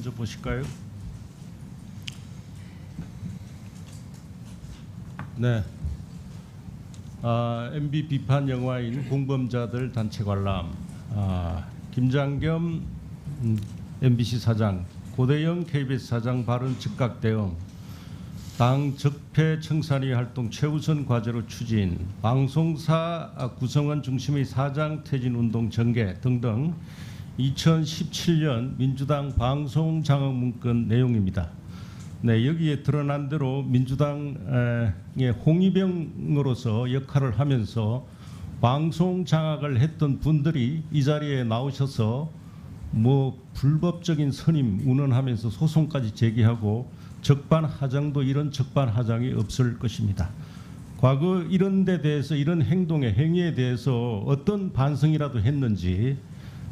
먼저 보실까요? 네. MB 비판 영화인 공범자들 단체 관람. 김장겸 MBC 사장, 고대영 KBS 사장 발언 즉각 대응, 당 적폐 청산위 활동 최우선 과제로 추진, 방송사 구성원 중심의 사장 퇴진 운동 전개 등등 2017년 민주당 방송 장악 문건 내용입니다. 네, 여기에 드러난 대로 민주당의 홍위병으로서 역할을 하면서 방송 장악을 했던 분들이 이 자리에 나오셔서 뭐 불법적인 선임 운운하면서 소송까지 제기하고 적반하장도 이런 적반하장이 없을 것입니다. 과거 이런 데 대해서 이런 행동의 행위에 대해서 어떤 반성이라도 했는지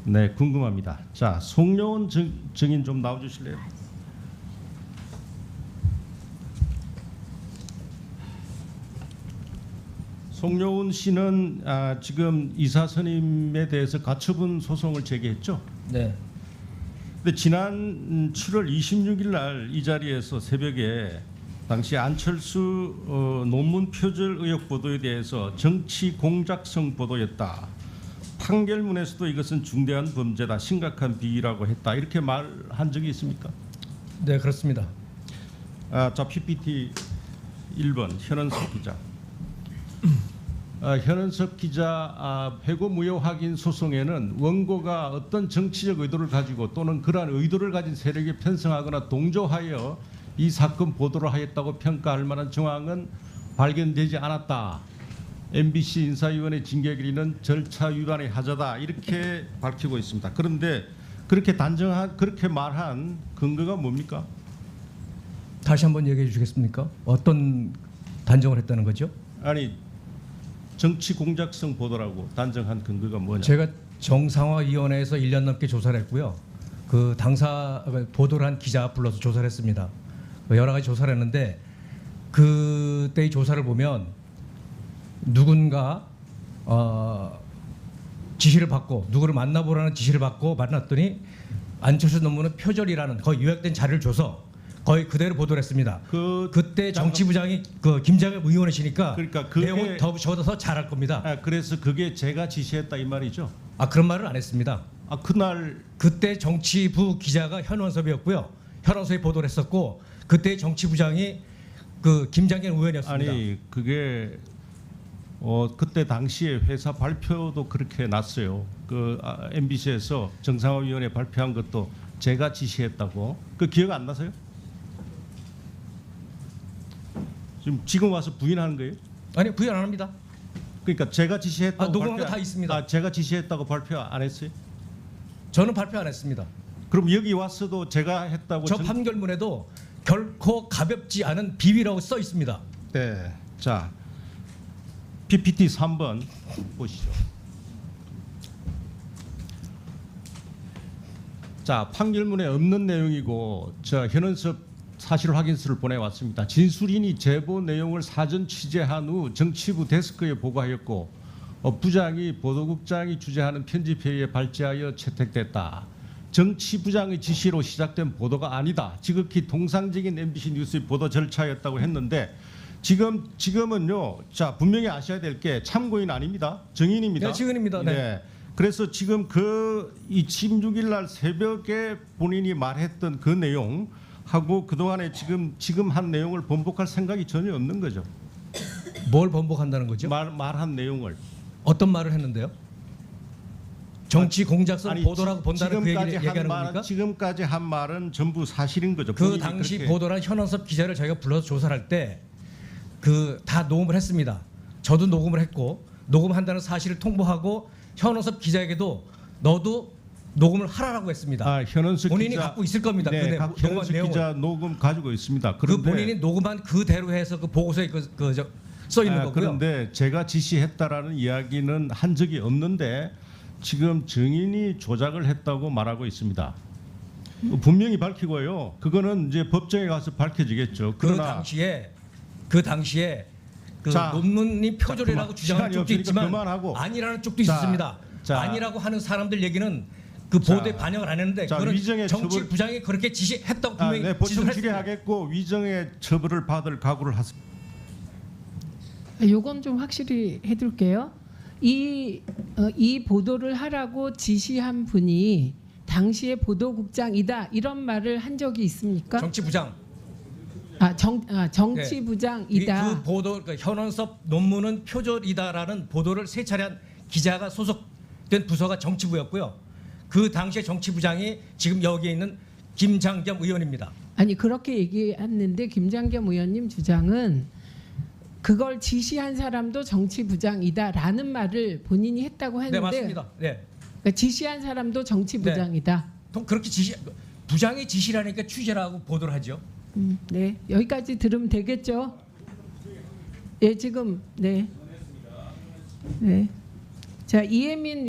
네, 궁금합니다. 자, 송려온 증인 좀 나와 주실래요? 송려운 씨는 지금 이사 선임에 대해서 가처분 소송을 제기했죠? 네. 근데 지난 7월 26일 날 이 자리에서 새벽에 당시 안철수 논문 표절 의혹 보도에 대해서 정치 공작성 보도였다. 판결문에서도 이것은 중대한 범죄다, 심각한 비위라고 했다. 이렇게 말한 적이 있습니까? 네, 그렇습니다. 자, PPT 1번 현은석 기자. 현은석 기자 회고 무효 확인 소송에는 원고가 어떤 정치적 의도를 가지고 또는 그러한 의도를 가진 세력에 편성하거나 동조하여 이 사건 보도를 하였다고 평가할 만한 정황은 발견되지 않았다. MBC 인사위원회 징계 결의는 절차 위반의 하자다, 이렇게 밝히고 있습니다. 그런데 그렇게 그렇게 말한 근거가 뭡니까? 다시 한번 얘기해 주시겠습니까? 어떤 단정을 했다는 거죠? 아니, 정치 공작성 보도라고 단정한 근거가 뭐냐? 제가 정상화위원회에서 1년 넘게 조사를 했고요. 그 당사 보도를 한 기자 불러서 조사를 했습니다. 여러 가지 조사를 했는데 그때의 조사를 보면 누군가 지시를 받고 누구를 만나보라는 지시를 받고 만났더니 안철수 논문은 표절이라는 거의 요약된 자료를 줘서 거의 그대로 보도를 했습니다. 그때 정치부장이 김장겸 의원이시니까 그러니까 내용은 더 잘할 겁니다. 그래서 그게 제가 지시했다 이 말이죠? 그런 말을 안 했습니다. 그날 그때 정치부 기자가 현원섭이었고요. 현원섭이 보도를 했었고 그때 정치부장이 김장겸 의원이었습니다. 아니 그게 그때 당시에 회사 발표도 그렇게 났어요. MBC에서 정상화위원회 발표한 것도 제가 지시했다고. 그 기억 안 나세요? 지금 와서 부인하는 거예요? 아니, 부인 안 합니다. 그러니까 제가 지시했다고 녹음한 거 다 있습니다. 제가 지시했다고 발표 안 했어요? 저는 발표 안 했습니다. 그럼 여기 왔어도 제가 했다고? 저 판결문에도 결코 가볍지 않은 비위라고 써 있습니다. 네. 자, PPT 3번 보시죠. 자, 판결문에 없는 내용이고 현은섭 사실 확인서를 보내왔습니다. 진술인이 제보 내용을 사전 취재한 후 정치부 데스크에 보고하였고 부장이 보도국장이 주재하는 편집회의에 발제하여 채택됐다. 정치부장의 지시로 시작된 보도가 아니다. 지극히 통상적인 MBC 뉴스의 보도 절차였다고 했는데 지금은요. 자, 분명히 아셔야 될 게 참고인 아닙니다. 증인입니다. 네, 증인입니다. 네. 네. 그래서 지금 26일 날 새벽에 본인이 말했던 그 내용 하고 그동안에 지금 한 내용을 번복할 생각이 전혀 없는 거죠. 뭘 번복한다는 거죠? 말한 내용을. 어떤 말을 했는데요? 정치 공작성 보도라고 본다는 그 얘기하는 겁니까? 지금까지 한 말은 전부 사실인 거죠. 그 당시 보도란 현원섭 기자를 저희가 불러서 조사를 할 때 다 녹음을 했습니다. 저도 녹음을 했고 녹음한다는 사실을 통보하고 현원섭 기자에게도 너도 녹음을 하라고 했습니다. 현원섭 본인이 기자, 갖고 있을 겁니다. 네, 현원섭 기자 녹음 가지고 있습니다. 그런데 본인이 녹음한 그대로 해서 그 보고서에 써 있는 거고요. 그런데 제가 지시했다라는 이야기는 한 적이 없는데 지금 증인이 조작을 했다고 말하고 있습니다. 분명히 밝히고요. 그거는 이제 법정에 가서 밝혀지겠죠. 그러나 그 당시에 논문이 표절이라고 주장하는 쪽도 있지만 그만하고. 아니라는 쪽도 있었습니다. 아니라고 하는 사람들 얘기는 그 보도에 자, 반영을 안 했는데 자, 그거는 위정의 정치 처벌- 부장이 그렇게 지시했다고 아, 분명히 네, 보충 지시를 했습니다. 질의하겠고 위정의 처벌을 받을 각오를 하십니다. 요건 좀 확실히 해둘게요. 이 보도를 하라고 지시한 분이 당시에 보도국장이다 이런 말을 한 적이 있습니까? 정치 부장. 정치부장이다. 그 보도 그 현원섭 논문은 표절이다라는 보도를 세 차례 한 기자가 소속된 부서가 정치부였고요. 그 당시에 정치부장이 지금 여기에 있는 김장겸 의원입니다. 아니 그렇게 얘기했는데 김장겸 의원님 주장은 그걸 지시한 사람도 정치부장이다라는 말을 본인이 했다고 네, 했는데 맞습니다. 네. 그러니까 지시한 사람도 정치부장이다. 또 그렇게 부장이 지시라니까 취재라고 보도를 하죠. 네, 여기까지 들으면 되겠죠? 예, 지금 네. 자, 이혜민